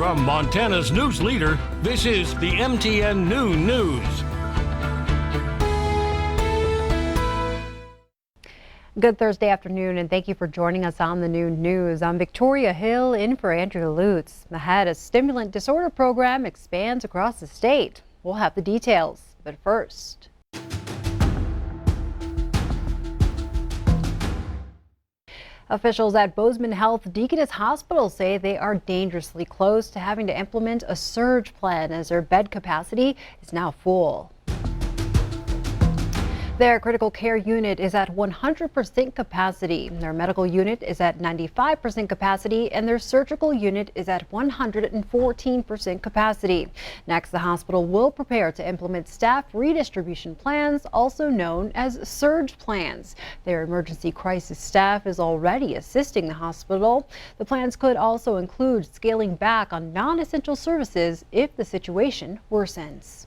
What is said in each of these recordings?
From Montana's news leader, this is the MTN Noon News. Good Thursday afternoon, and thank you for joining us on the Noon News. I'm Victoria Hill, in for Andrew Lutz. Ahead, a stimulant disorder program expands across the state. We'll have the details, but first. Officials at Bozeman Health Deaconess Hospital say they are dangerously close to having to implement a surge plan as their bed capacity is now full. Their critical care unit is at 100% capacity. Their medical unit is at 95% capacity, and their surgical unit is at 114% capacity. Next, the hospital will prepare to implement staff redistribution plans, also known as surge plans. Their emergency crisis staff is already assisting the hospital. The plans could also include scaling back on non-essential services if the situation worsens.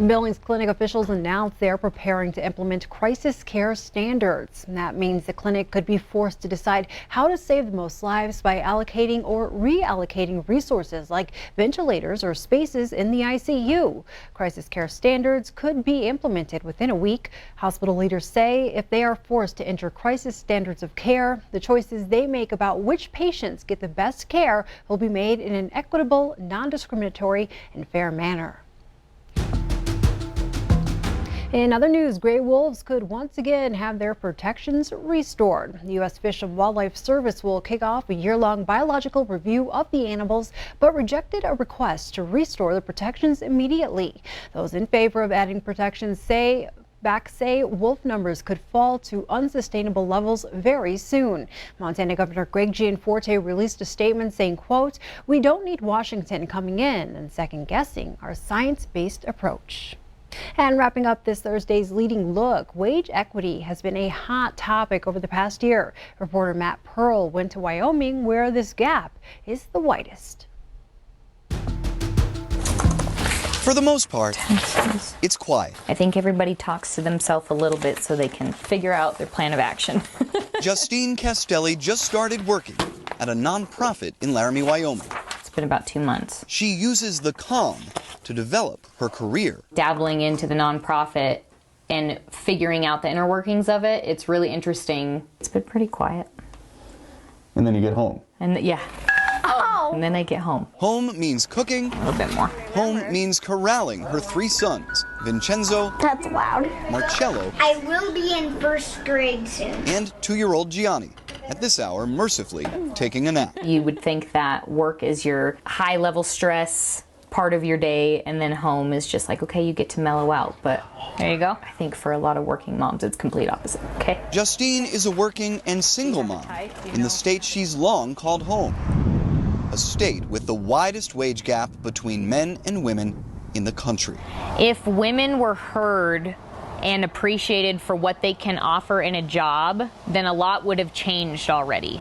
Billings Clinic officials announced they're preparing to implement crisis care standards. And that means the clinic could be forced to decide how to save the most lives by allocating or reallocating resources like ventilators or spaces in the ICU. Crisis care standards could be implemented within a week. Hospital leaders say if they are forced to enter crisis standards of care, the choices they make about which patients get the best care will be made in an equitable, non-discriminatory, and fair manner. In other news, gray wolves could once again have their protections restored. The U.S. Fish and Wildlife Service will kick off a year-long biological review of the animals, but rejected a request to restore the protections immediately. Those in favor of adding protections say wolf numbers could fall to unsustainable levels very soon. Montana Governor Greg Gianforte released a statement saying, quote, "We don't need Washington coming in and second-guessing our science-based approach." And wrapping up this Thursday's Leading Look, wage equity has been a hot topic over the past year. Reporter Matt Pearl went to Wyoming, where this gap is the widest. For the most part, it's quiet. I think everybody talks to themselves a little bit so they can figure out their plan of action. Justine Castelli just started working at a nonprofit in Laramie, Wyoming. It's been about 2 months. She uses the calm to develop her career. Dabbling into the nonprofit and figuring out the inner workings of it, it's really interesting. It's been pretty quiet. And then you get home. And yeah. Oh. And then I get home. Home means cooking. A little bit more. Home means corralling her 3 sons, Vincenzo, that's loud, Marcello, I will be in first grade soon, and 2-year-old Gianni. At this hour, mercifully taking a nap. You would think that work is your high-level stress part of your day, and then home is just like, okay, you get to mellow out. But there you go. I think for a lot of working moms, it's complete opposite. Okay. Justine is a working and single mom in the state she's long called home. A state with the widest wage gap between men and women in the country. If women were heard and appreciated for what they can offer in a job, then a lot would have changed already.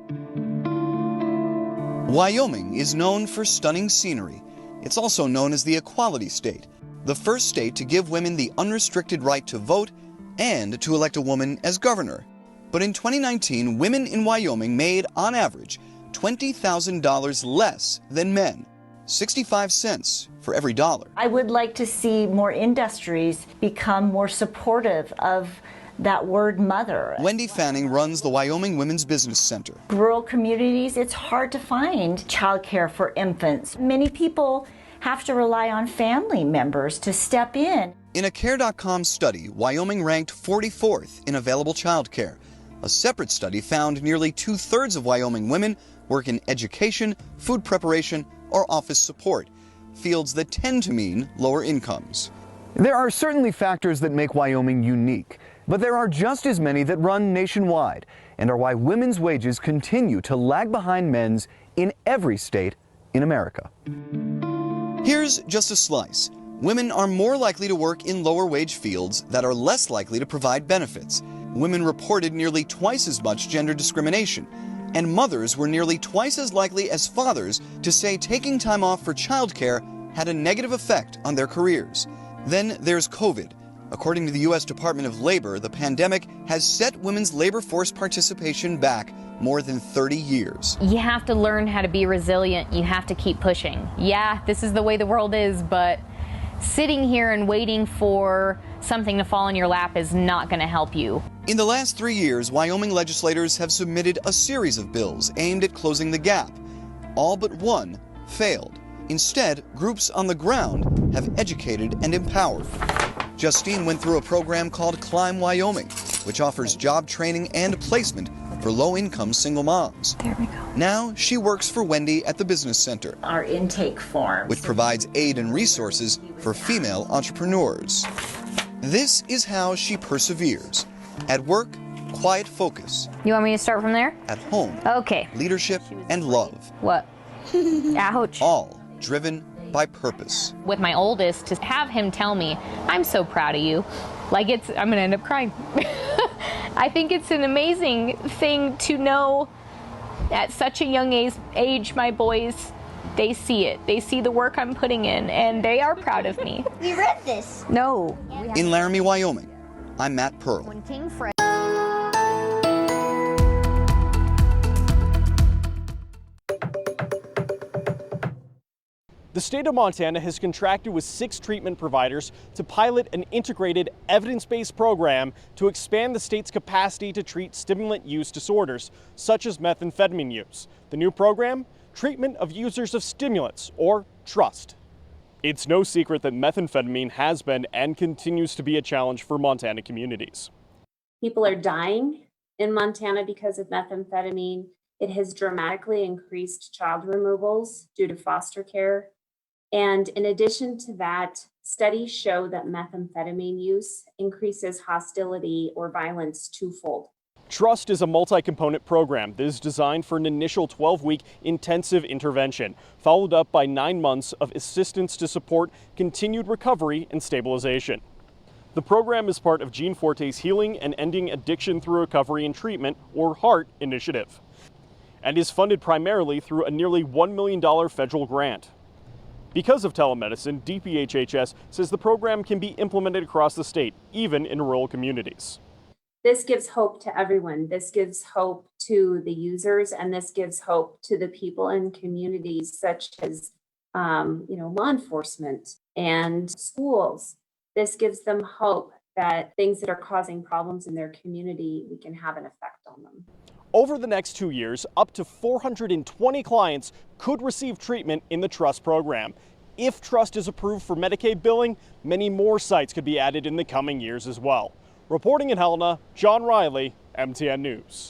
Wyoming is known for stunning scenery. It's also known as the Equality State, the first state to give women the unrestricted right to vote and to elect a woman as governor. But in 2019, women in Wyoming made, on average, $20,000 less than men, 65 cents for every dollar. I would like to see more industries become more supportive of that word mother. Wendy Fanning runs the Wyoming Women's Business Center. Rural communities, it's hard to find childcare for infants. Many people have to rely on family members to step in. In a Care.com study, Wyoming ranked 44th in available childcare. A separate study found nearly 2/3 of Wyoming women work in education, food preparation, or office support, fields that tend to mean lower incomes. There are certainly factors that make Wyoming unique, but there are just as many that run nationwide and are why women's wages continue to lag behind men's in every state in America. Here's just a slice. Women are more likely to work in lower wage fields that are less likely to provide benefits. Women reported nearly twice as much gender discrimination, and mothers were nearly twice as likely as fathers to say taking time off for childcare had a negative effect on their careers. Then there's COVID. According to the U.S. Department of Labor, the pandemic has set women's labor force participation back more than 30 years. You have to learn how to be resilient. You have to keep pushing. Yeah, this is the way the world is, but sitting here and waiting for something to fall in your lap is not going to help you. In the last 3 years, Wyoming legislators have submitted a series of bills aimed at closing the gap. All but one failed. Instead, groups on the ground have educated and empowered. Justine went through a program called Climb Wyoming, which offers job training and placement for low-income single moms. There we go. Now she works for Wendy at the Business Center, Our intake form. which provides aid and resources for female entrepreneurs. This is how she perseveres. At work, quiet focus. You want me to start from there? At home, Okay. leadership and love, What? Ouch. all driven by purpose. With my oldest, to have him tell me, I'm so proud of you. Like I'm gonna end up crying. I think it's an amazing thing to know at such a young age, my boys, they see it. They see the work I'm putting in, and they are proud of me. We read this. No. In Laramie, Wyoming, I'm Matt Pearl. The state of Montana has contracted with 6 treatment providers to pilot an integrated, evidence-based program to expand the state's capacity to treat stimulant use disorders, such as methamphetamine use. The new program, Treatment of Users of Stimulants, or TRUST. It's no secret that methamphetamine has been and continues to be a challenge for Montana communities. People are dying in Montana because of methamphetamine. It has dramatically increased child removals due to foster care. And in addition to that, studies show that methamphetamine use increases hostility or violence twofold. TRUST is a multi-component program that is designed for an initial 12-week intensive intervention, followed up by 9 months of assistance to support continued recovery and stabilization. The program is part of Gene Forte's Healing and Ending Addiction Through Recovery and Treatment, or HEART, initiative, and is funded primarily through a nearly $1 million federal grant. Because of telemedicine, DPHHS says the program can be implemented across the state, even in rural communities. This gives hope to everyone. This gives hope to the users, and this gives hope to the people in communities such as, law enforcement and schools. This gives them hope that things that are causing problems in their community, we can have an effect on them. Over the next 2 years, up to 420 clients could receive treatment in the TRUST program. If TRUST is approved for Medicaid billing, many more sites could be added in the coming years as well. Reporting in Helena, John Riley, MTN News.